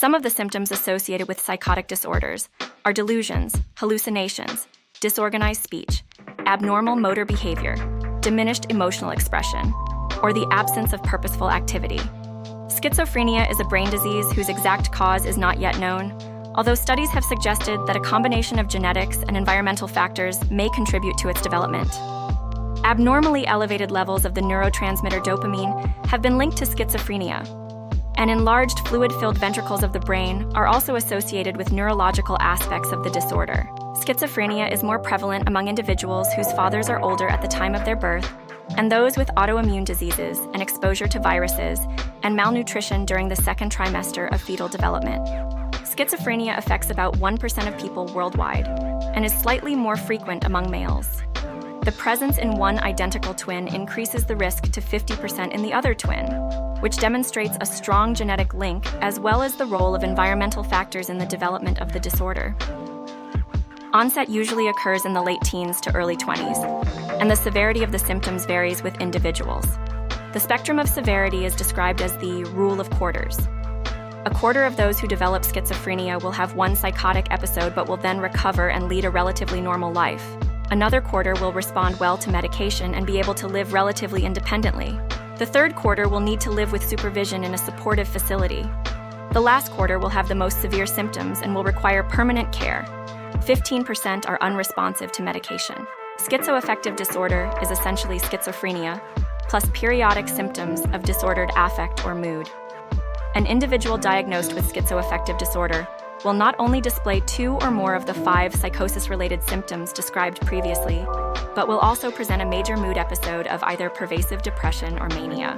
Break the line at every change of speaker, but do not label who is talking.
Some of the symptoms associated with psychotic disorders are delusions, hallucinations, disorganized speech, abnormal motor behavior, diminished emotional expression, or the absence of purposeful activity. Schizophrenia is a brain disease whose exact cause is not yet known, although studies have suggested that a combination of genetics and environmental factors may contribute to its development. Abnormally elevated levels of the neurotransmitter dopamine have been linked to schizophrenia, and enlarged fluid-filled ventricles of the brain are also associated with neurological aspects of the disorder. Schizophrenia is more prevalent among individuals whose fathers are older at the time of their birth, and those with autoimmune diseases and exposure to viruses and malnutrition during the second trimester of fetal development. Schizophrenia affects about 1% of people worldwide and is slightly more frequent among males. The presence in one identical twin increases the risk to 50% in the other twin, which demonstrates a strong genetic link as well as the role of environmental factors in the development of the disorder. Onset usually occurs in the late teens to early 20s, and the severity of the symptoms varies with individuals. The spectrum of severity is described as the rule of quarters. A quarter of those who develop schizophrenia will have one psychotic episode but will then recover and lead a relatively normal life. Another quarter will respond well to medication and be able to live relatively independently. The third quarter will need to live with supervision in a supportive facility. The last quarter will have the most severe symptoms and will require permanent care. 15% are unresponsive to medication. Schizoaffective disorder is essentially schizophrenia, plus periodic symptoms of disordered affect or mood. An individual diagnosed with schizoaffective disorder will not only display 2 or more of the 5 psychosis-related symptoms described previously, but will also present a major mood episode of either pervasive depression or mania.